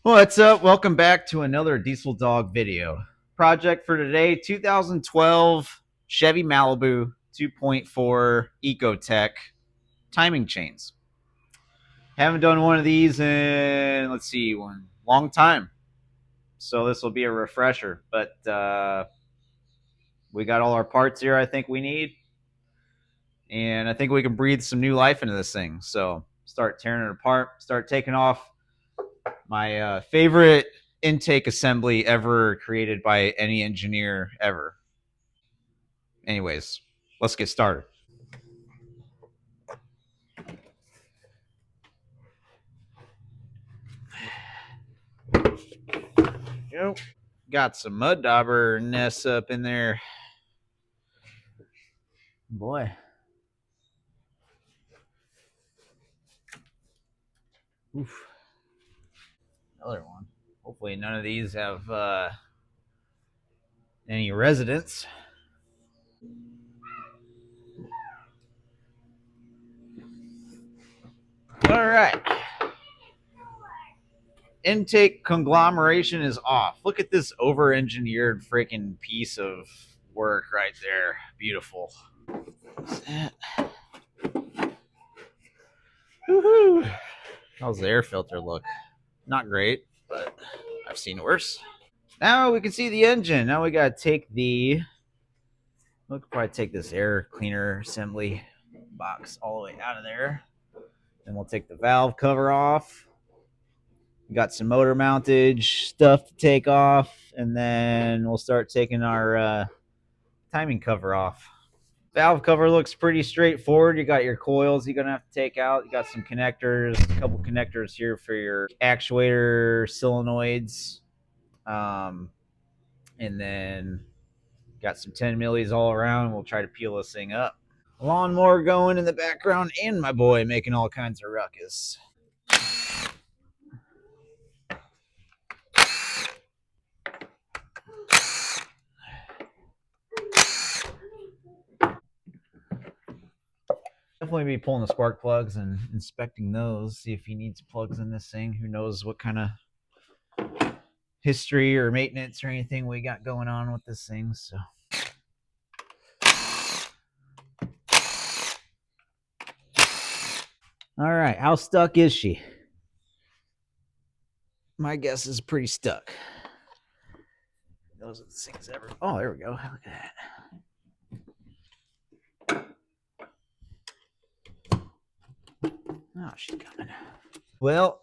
What's up? Welcome back to another Diesel Dog video. Project for today, 2012 Chevy Malibu 2.4 Ecotec timing chains. Haven't done one of these in, let's see, one long time. So this will be a refresher. But we got all our parts here I think we need. And I think we can breathe some new life into this thing. So start tearing it apart, start taking off my favorite intake assembly ever created by any engineer ever. Anyways, let's get started. Yep. Got some mud dauber nests up in there. Boy. Oof. Another one. Hopefully none of these have any residents. All right. Intake conglomeration is off. Look at this over-engineered freaking piece of work right there. Beautiful. Woohoo! How's the air filter look? Not great, but I've seen worse. Now we can see the engine. Now we gotta take we'll probably take this air cleaner assembly box all the way out of there. Then we'll take the valve cover off. We got some motor mountage stuff to take off, and then we'll start taking our timing cover off. Valve cover looks pretty straightforward. You got your coils you're gonna have to take out. You got some connectors, a couple connectors here for your actuator solenoids. And then got some 10 millis all around. We'll try to peel this thing up. Lawnmower going in the background, and my boy making all kinds of ruckus. Definitely be pulling the spark plugs and inspecting those, see if he needs plugs in this thing. Who knows what kind of history or maintenance or anything we got going on with this thing. So all right, how stuck is she? My guess is pretty stuck. Those are the things ever. Oh, there we go. Look at that. Oh, she's coming. Well,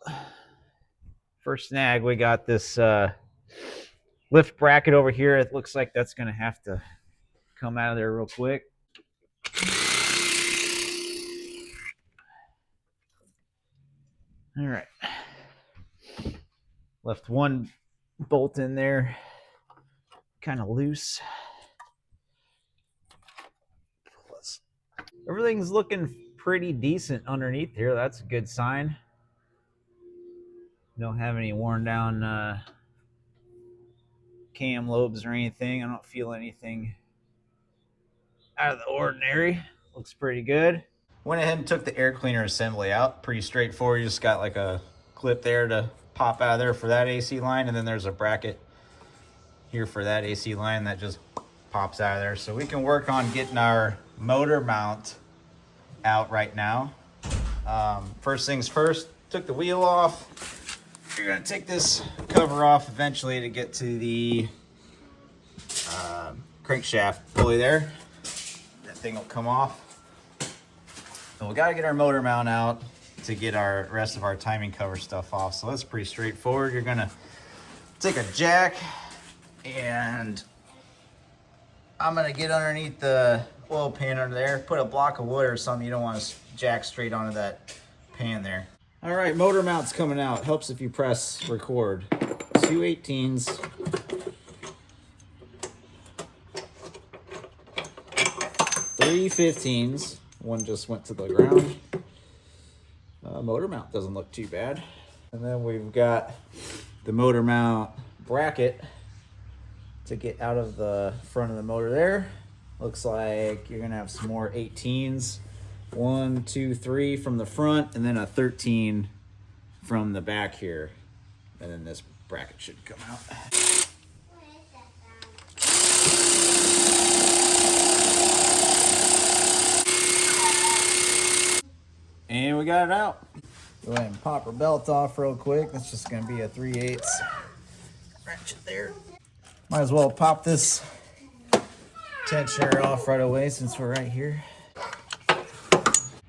first snag, we got this lift bracket over here. It looks like that's going to have to come out of there real quick. All right. Left one bolt in there, kind of loose. Everything's looking pretty decent underneath here. That's a good sign. Don't have any worn down cam lobes or anything. I don't feel anything out of the ordinary. Looks pretty good. Went ahead and took the air cleaner assembly out. Pretty straightforward. You just got like a clip there to pop out of there for that AC line, and then there's a bracket here for that AC line that just pops out of there. So we can work on getting our motor mount out right now. First things first, took the wheel off. You're gonna take this cover off eventually to get to the crankshaft pulley there. That thing will come off. And we gotta get our motor mount out to get our rest of our timing cover stuff off. So that's pretty straightforward. You're gonna take a jack, and I'm gonna get underneath the oil pan under there, put a block of wood or something. You don't want to jack straight onto that pan there. All right, motor mount's coming out. Helps if you press record. 2 18s. 3 15s. One just went to the ground. Motor mount doesn't look too bad. And then we've got the motor mount bracket to get out of the front of the motor there. Looks like you're gonna have some more 18s. 1, 2, 3 from the front, and then a 13 from the back here. and then this bracket should come out. And we got it out. Go ahead and pop our belt off real quick. That's just gonna be a 3/8 ratchet there. Might as well pop this tensioner off right away since we're right here.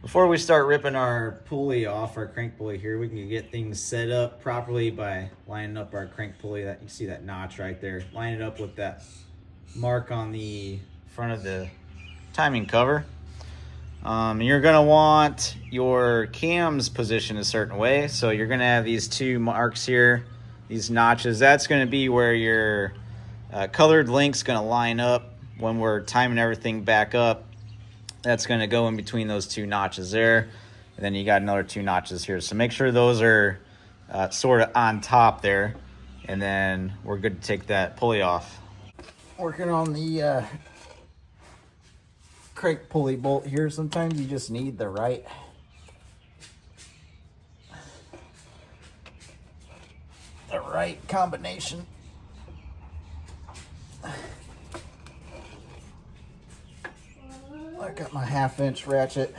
Before we start ripping our pulley off, our crank pulley here, we can get things set up properly by lining up our crank pulley. That you see that notch right there. Line it up with that mark on the front of the timing cover. You're gonna want your cams positioned a certain way. So you're gonna have these two marks here, these notches. That's gonna be where your colored link's gonna line up when we're timing everything back up. That's gonna go in between those two notches there. And then you got another two notches here. So make sure those are sort of on top there. And then we're good to take that pulley off. Working on the crank pulley bolt here. Sometimes you just need the right combination. I got my 1/2-inch ratchet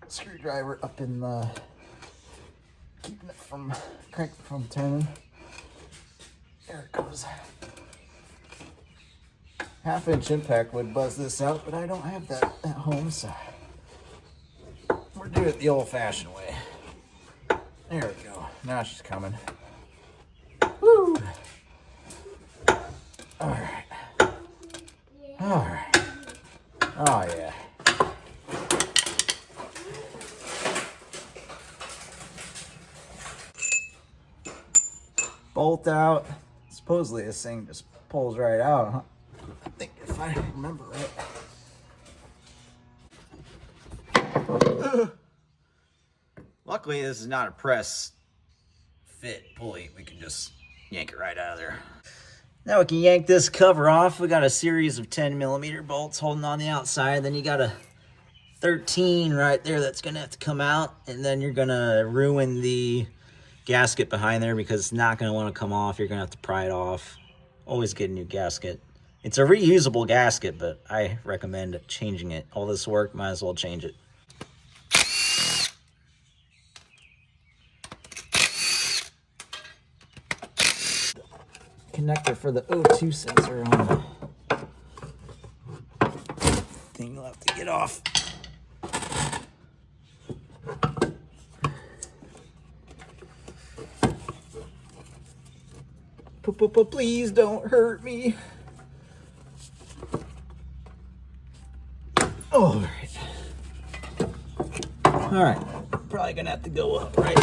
screwdriver up in the, keeping it from crank from turning. There it goes. 1/2-inch impact would buzz this out, but I don't have that at home, so we're doing it the old-fashioned way. There we go. Now she's coming. Woo! All right. All right. Oh yeah. Bolt out. Supposedly this thing just pulls right out, huh? I think if I remember right. Luckily this is not a press fit pulley. We can just yank it right out of there. Now we can yank this cover off. We got a series of 10mm bolts holding on the outside. Then you got a 13 right there that's gonna have to come out. And then you're gonna ruin the gasket behind there because it's not gonna wanna come off. You're gonna have to pry it off. Always get a new gasket. It's a reusable gasket, but I recommend changing it. All this work, might as well change it. Connector for the O2 sensor on the thing you'll have to get off. Please don't hurt me. All right. All right. Probably gonna have to go up, right?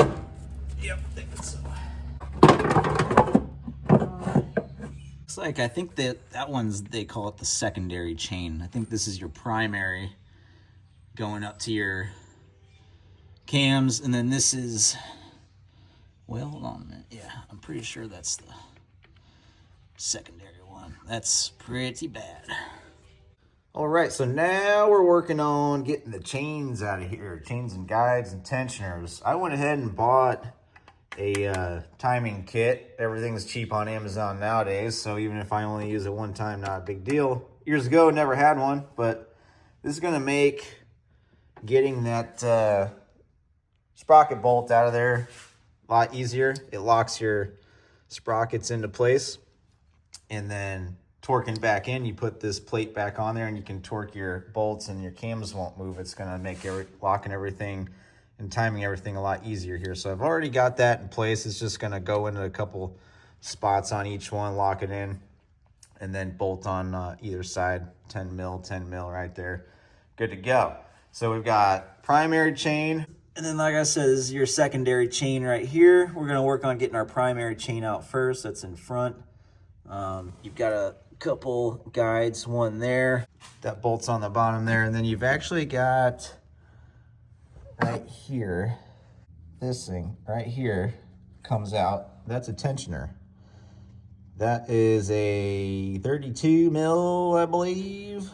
Yep, I think so. Looks like, I think that one's, they call it the secondary chain. I think this is your primary going up to your cams, and then this is, well, hold on a minute. Yeah, I'm pretty sure that's the secondary one. That's pretty bad. All right, so now we're working on getting the chains out of here, chains and guides and tensioners. I went ahead and bought a timing kit. Everything's cheap on Amazon nowadays, so even if I only use it one time, not a big deal. Years ago, never had one, but this is gonna make getting that sprocket bolt out of there a lot easier. It locks your sprockets into place, and then torquing back in, you put this plate back on there and you can torque your bolts and your cams won't move. It's gonna make locking everything and timing everything a lot easier here. So I've already got that in place. It's just gonna go into a couple spots on each one, lock it in, and then bolt on either side, 10 mil right there. Good to go. So we've got primary chain, and then like I said, this is your secondary chain right here. We're gonna work on getting our primary chain out first. That's in front. You've got a couple guides, one there, that bolts on the bottom there, and then you've actually got right here, this thing right here comes out. That's a tensioner. That is a 32 mil, I believe.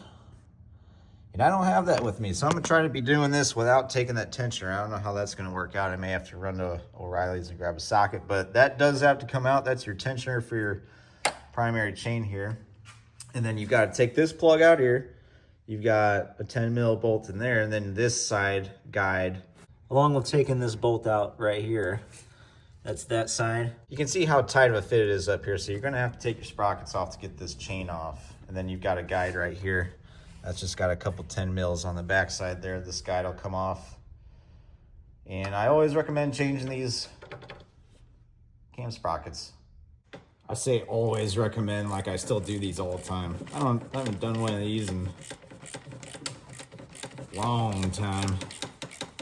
And I don't have that with me, so I'm gonna try to be doing this without taking that tensioner. I don't know how that's gonna work out. I may have to run to O'Reilly's and grab a socket, but that does have to come out. That's your tensioner for your primary chain here. And then you've got to take this plug out here. You've got a 10 mil bolt in there, and then this side guide, along with taking this bolt out right here. That's that side. You can see how tight of a fit it is up here, so you're gonna have to take your sprockets off to get this chain off. And then you've got a guide right here. That's just got a couple 10 mils on the back side there. This guide will come off. And I always recommend changing these cam sprockets. I say always recommend, like I still do these all the time. I haven't done one of these in a long time,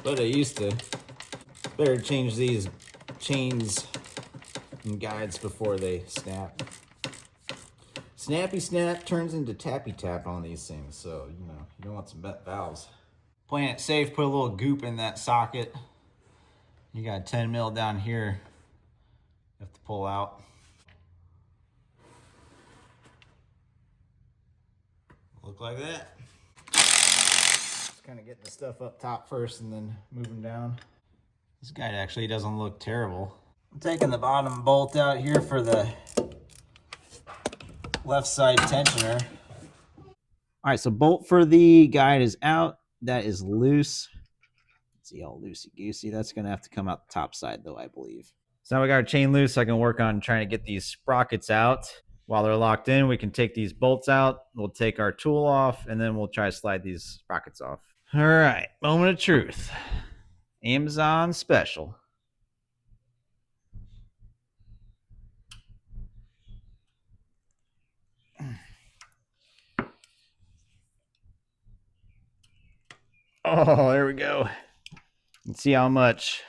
but I used to. Better change these chains and guides before they snap. Snappy snap turns into tappy tap on these things, so you know you don't want some bent valves. Playing it safe, put a little goop in that socket. You got a 10 mil down here. You have to pull out. Look like that. Just kind of getting the stuff up top first and then moving down. This guide actually doesn't look terrible. I'm taking the bottom bolt out here for the left side tensioner. All right, so bolt for the guide is out. That is loose. Let's see, all loosey-goosey. That's gonna have to come out the top side though, I believe. So now we got our chain loose, so I can work on trying to get these sprockets out. While they're locked in, we can take these bolts out. We'll take our tool off, and then we'll try to slide these sprockets off. All right, moment of truth. Amazon special. Oh, there we go. You can see how much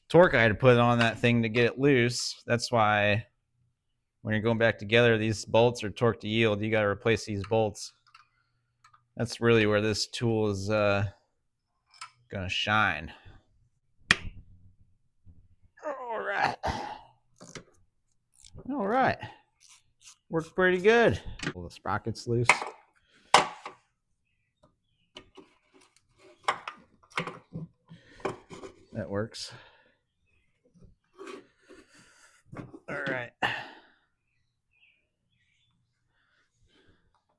torque I had to put on that thing to get it loose. That's why when you're going back together, these bolts are torque to yield. You got to replace these bolts. That's really where this tool is gonna shine. All right. Worked pretty good. Pull the sprockets loose. That works. All right.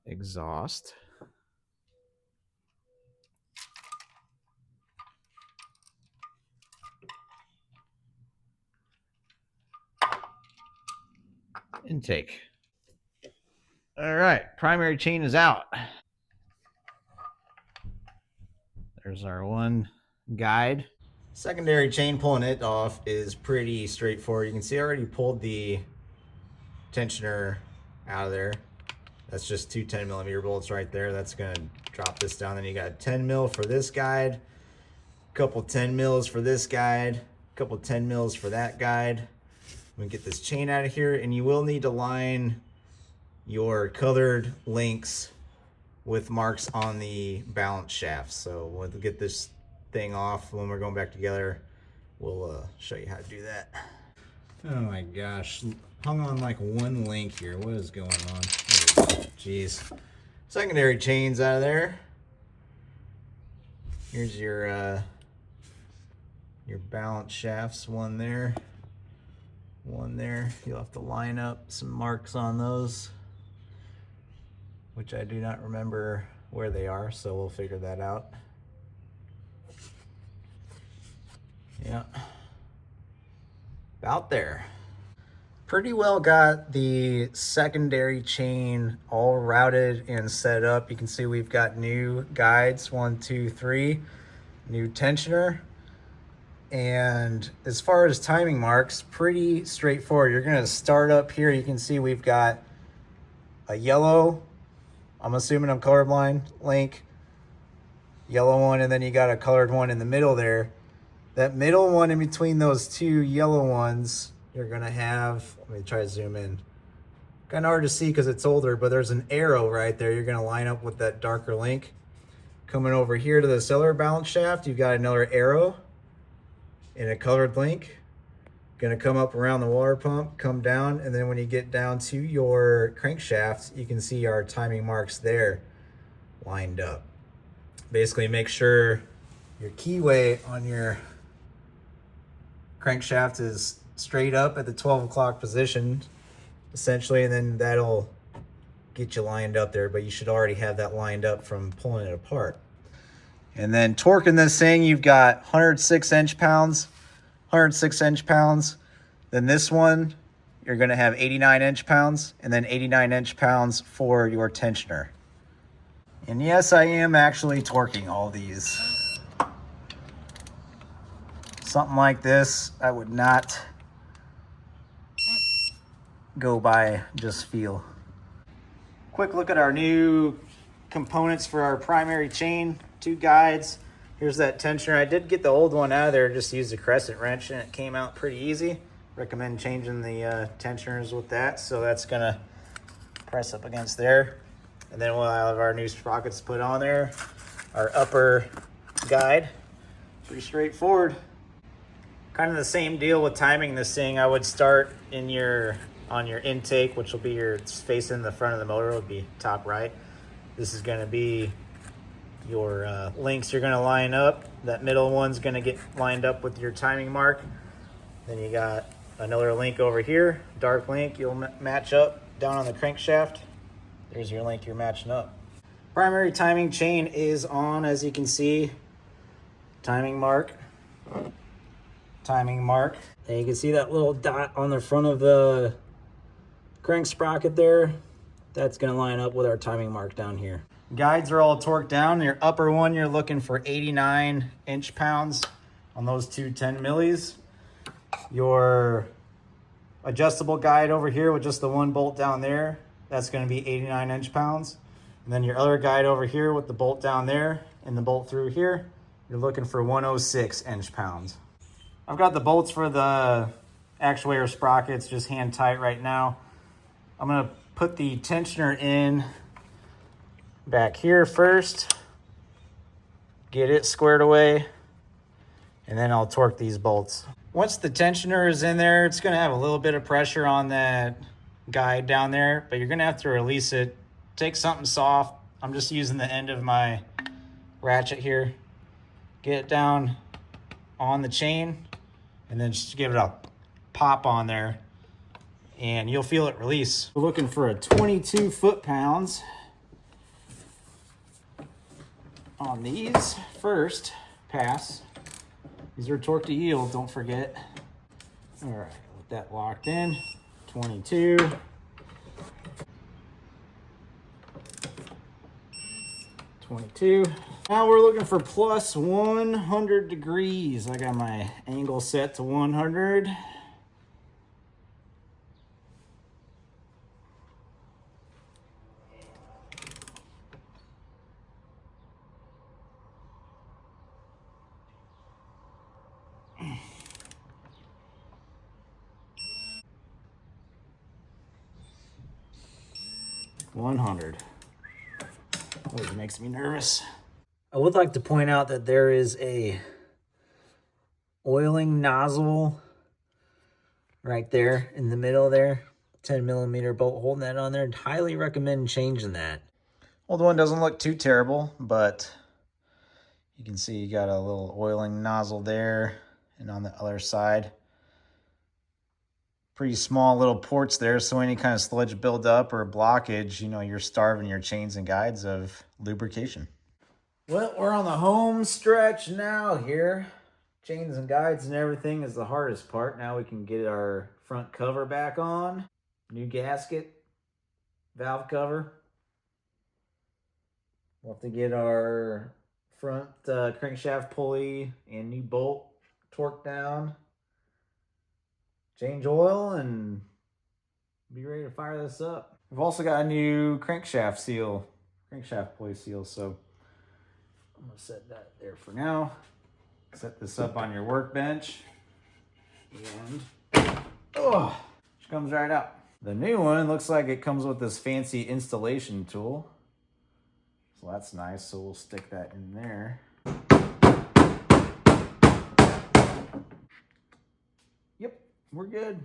Exhaust. Intake. All right, primary chain is out. There's our one guide. Secondary chain, pulling it off is pretty straightforward. You can see I already pulled the tensioner out of there. That's just two 10 millimeter bolts right there. That's gonna drop this down. Then you got 10 mil for this guide, a couple 10 mils for this guide, a couple 10 mils for that guide. We can get this chain out of here, and you will need to line your colored links with marks on the balance shaft. So we'll get this thing off when we're going back together. We'll show you how to do that. Oh my gosh, hung on like one link here. What is going on? Jeez. Secondary chains out of there. Here's your balance shafts, one there. One there. You'll have to line up some marks on those, which I do not remember where they are, so we'll figure that out. Yeah, about there. Pretty well got the secondary chain all routed and set up. You can see we've got new guides, 1, 2, 3, new tensioner. And as far as timing marks, pretty straightforward. You're gonna start up here. You can see we've got a yellow, I'm assuming I'm colorblind, link, yellow one, and then you got a colored one in the middle there. That middle one in between those two yellow ones, you're gonna have, let me try to zoom in. Kind of hard to see because it's older, but there's an arrow right there. You're gonna line up with that darker link. Coming over here to the cylinder balance shaft, you've got another arrow in a colored link. Going to come up around the water pump, come down, and then when you get down to your crankshaft, you can see our timing marks there lined up. Basically make sure your keyway on your crankshaft is straight up at the 12 o'clock position, essentially, and then that'll get you lined up there, but you should already have that lined up from pulling it apart. And then torquing this thing, you've got 106 inch-pounds, 106 inch-pounds. Then this one, you're gonna have 89 inch-pounds, and then 89 inch-pounds for your tensioner. And yes, I am actually torquing all these. Something like this, I would not go by just feel. Quick look at our new components for our primary chain, 2 guides. Here's that tensioner. I did get the old one out of there, just used a crescent wrench and it came out pretty easy. Recommend changing the tensioners with that. So that's gonna press up against there. And then we'll have our new sprockets put on there. Our upper guide, pretty straightforward. Kind of the same deal with timing this thing. I would start on your intake, which will be facing the front of the motor, would be top right. This is gonna be your links you're gonna line up. That middle one's gonna get lined up with your timing mark. Then you got another link over here, dark link, you'll match up down on the crankshaft. There's your link you're matching up. Primary timing chain is on, as you can see. Timing mark. Timing mark. And you can see that little dot on the front of the crank sprocket there. That's gonna line up with our timing mark down here. Guides are all torqued down. Your upper one, you're looking for 89 inch-pounds on those two 10 millis. Your adjustable guide over here with just the one bolt down there, that's gonna be 89 inch-pounds. And then your other guide over here with the bolt down there and the bolt through here, you're looking for 106 inch-pounds. I've got the bolts for the actuator sprockets just hand tight right now. I'm gonna put the tensioner in back here first, get it squared away, and then I'll torque these bolts. Once the tensioner is in there, it's gonna have a little bit of pressure on that guide down there, but you're gonna have to release it. Take something soft. I'm just using the end of my ratchet here. Get it down on the chain, and then just give it a pop on there, and you'll feel it release. We're looking for a 22 foot-pounds on these first pass. These are torque to yield, don't forget. All right, with that locked in, 22. 22. Now we're looking for plus 100 degrees. I got my angle set to 100. Always makes me nervous. I would like to point out that there is a oiling nozzle right there in the middle there. 10mm bolt holding that on there. I'd highly recommend changing that. Old one doesn't look too terrible, but you can see you got a little oiling nozzle there and on the other side. Pretty small little ports there, so any kind of sludge buildup or blockage, you know, you're starving your chains and guides of lubrication. Well, we're on the home stretch now here. Chains and guides and everything is the hardest part. Now we can get our front cover back on. New gasket, valve cover. We'll have to get our front crankshaft pulley and new bolt torqued down. Change oil and be ready to fire this up. We've also got a new crankshaft seal, crankshaft pulley seal, so I'm gonna set that there for now. Set this up on your workbench, and she comes right out. The new one looks like it comes with this fancy installation tool, so that's nice. So we'll stick that in there. Yep, we're good.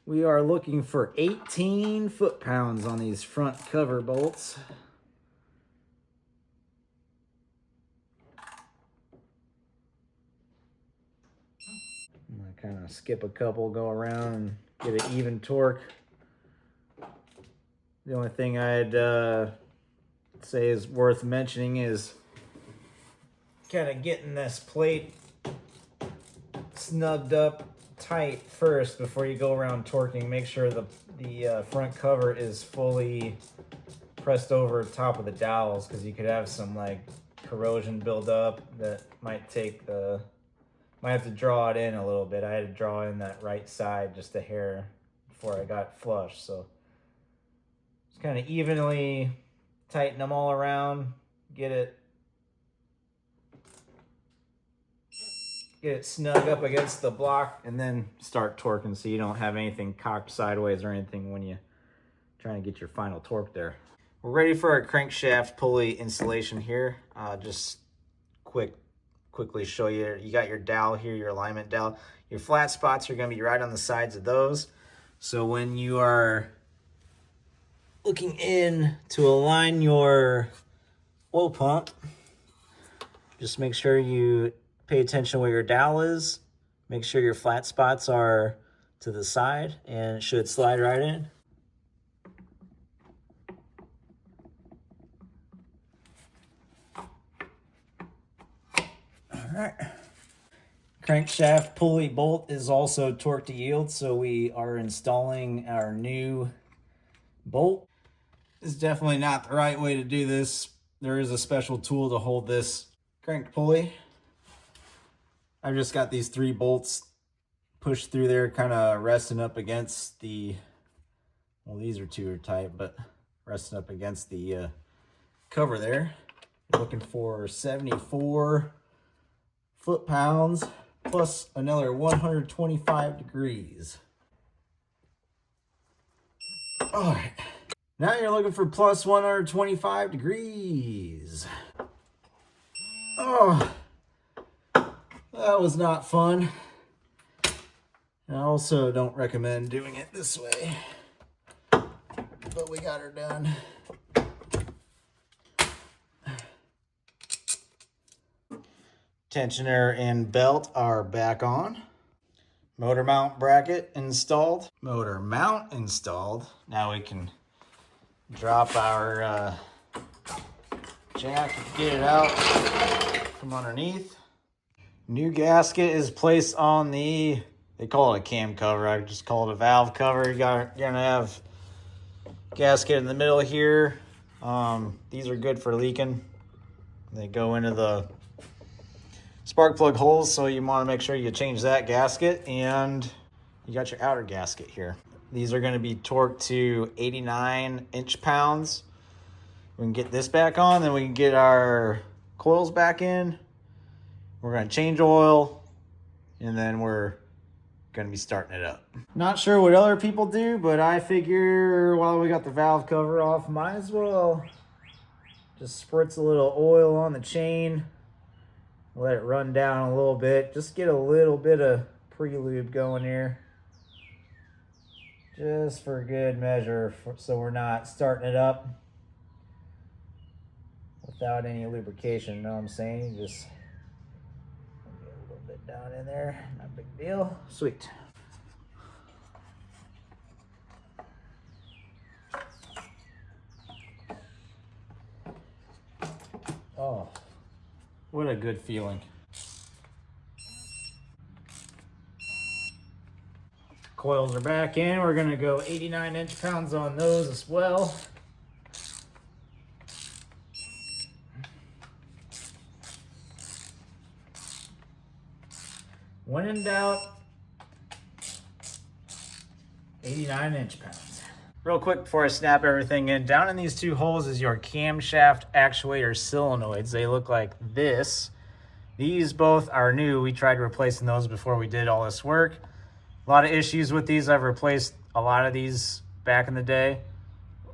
We are looking for 18 foot-pounds on these front cover bolts. I'm gonna kind of skip a couple, go around and get an even torque. The only thing I'd say is worth mentioning is kind of getting this plate snugged up tight first before you go around torquing. Make sure the front cover is fully pressed over top of the dowels, because you could have some like corrosion build up that might take the, might have to draw it in a little bit. I had to draw in that right side just a hair before I got flush, so just kind of evenly tighten them all around, get it snug up against the block, and then start torquing so you don't have anything cocked sideways or anything when you trying to get your final torque there. We're ready for our crankshaft pulley installation here. Just quickly show you. You got your dowel here, your alignment dowel. Your flat spots are going to be right on the sides of those. So when you are looking in to align your oil pump, just make sure you pay attention where your dowel is. Make sure your flat spots are to the side, and it should slide right in. All right. Crankshaft pulley bolt is also torque to yield, so we are installing our new bolt. This is definitely not the right way to do this. There is a special tool to hold this crank pulley. I've just got these 3 bolts pushed through there, kind of resting up against the, well, these are 2 are tight, but resting up against the cover there. Looking for 74 foot-pounds plus another 125 degrees. All right, now you're looking for plus 125 degrees. Oh, that was not fun. I also don't recommend doing it this way, but we got her done. Tensioner and belt are back on. Motor mount bracket installed. Motor mount installed. Now we can drop our jack and get it out from underneath. New gasket is placed on the, they call it a cam cover. I just call it a valve cover. You're gonna have gasket in the middle here. These are good for leaking. They go into the spark plug holes, so you want to make sure you change that gasket, and you got your outer gasket here. These are going to be torqued to 89 inch-pounds. We can get this back on, then we can get our coils back in. We're going to change oil, and then we're going to be starting it up. Not sure what other people do, but I figure while we got the valve cover off, might as well just spritz a little oil on the chain. Let it run down a little bit. Just get a little bit of pre-lube going here. Just for good measure, so we're not starting it up without any lubrication, you know what I'm saying? Just get a little bit down in there, not a big deal. Sweet. Oh, what a good feeling. Coils are back in. We're gonna go 89 inch-pounds on those as well. When in doubt, 89 inch-pounds. Real quick before I snap everything in, down in these two holes is your camshaft actuator solenoids. They look like this. These both are new. We tried replacing those before we did all this work. A lot of issues with these. I've replaced a lot of these back in the day.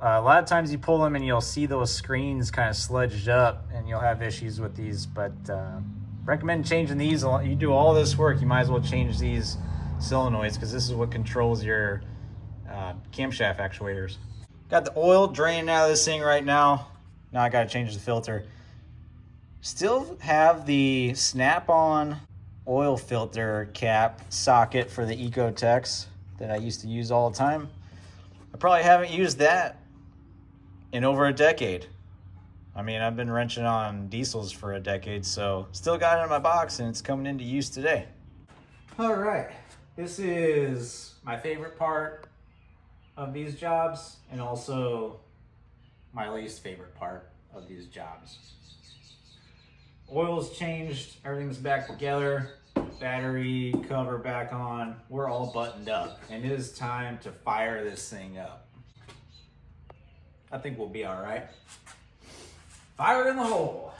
A lot of times you pull them and you'll see those screens kind of sludged up and you'll have issues with these, but recommend changing these. You do all this work, you might as well change these solenoids because this is what controls your camshaft actuators. Got the oil draining out of this thing right now. Now I gotta change the filter. Still have the snap-on oil filter cap socket for the Ecotecs that I used to use all the time. I probably haven't used that in over a decade. I mean, I've been wrenching on diesels for a decade, so still got it in my box and it's coming into use today. All right, this is my favorite part of these jobs and also my least favorite part of these jobs. Oil's changed, everything's back together, battery cover back on, we're all buttoned up, and it is time to fire this thing up. I think we'll be all right. Fire in the hole.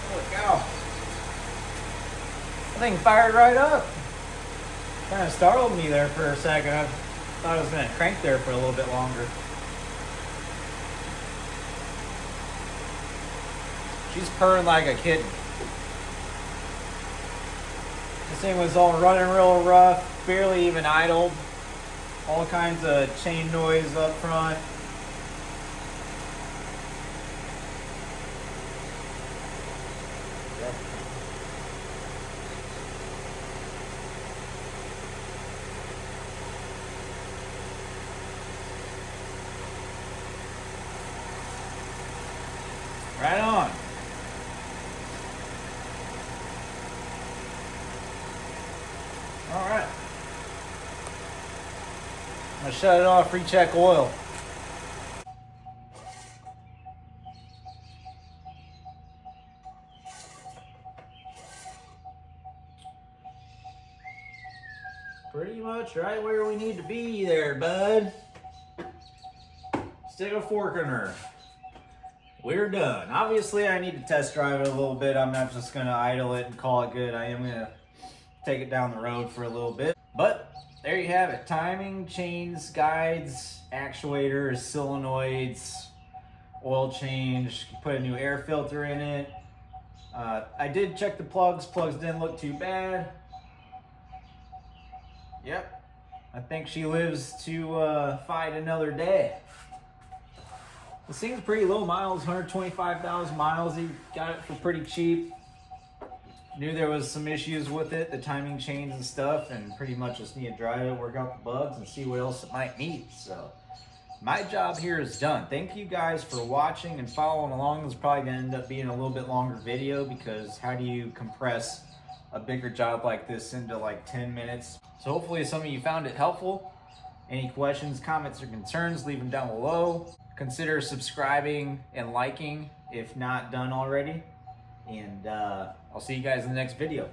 Holy cow. That thing fired right up. Kind of startled me there for a second. I thought I was going to crank there for a little bit longer. She's purring like a kitten. This thing was all running real rough, barely even idled. All kinds of chain noise up front. Right on. All right. I'm gonna shut it off, recheck oil. Pretty much right where we need to be there, bud. Stick a fork in her. We're done. Obviously, I need to test drive it a little bit. I'm not just gonna idle it and call it good. I am gonna take it down the road for a little bit. But there you have it. Timing, chains, guides, actuators, solenoids, oil change, put a new air filter in it. I did check the plugs. Plugs didn't look too bad. Yep. I think she lives to fight another day. This thing's pretty low miles, 125,000 miles. He got it for pretty cheap. Knew there was some issues with it, the timing chains and stuff, and pretty much just need to drive it, work out the bugs, and see what else it might need. So my job here is done. Thank you guys for watching and following along. This is probably gonna end up being a little bit longer video because how do you compress a bigger job like this into like 10 minutes? So hopefully some of you found it helpful. Any questions, comments, or concerns, leave them down below. Consider subscribing and liking if not done already. And I'll see you guys in the next video.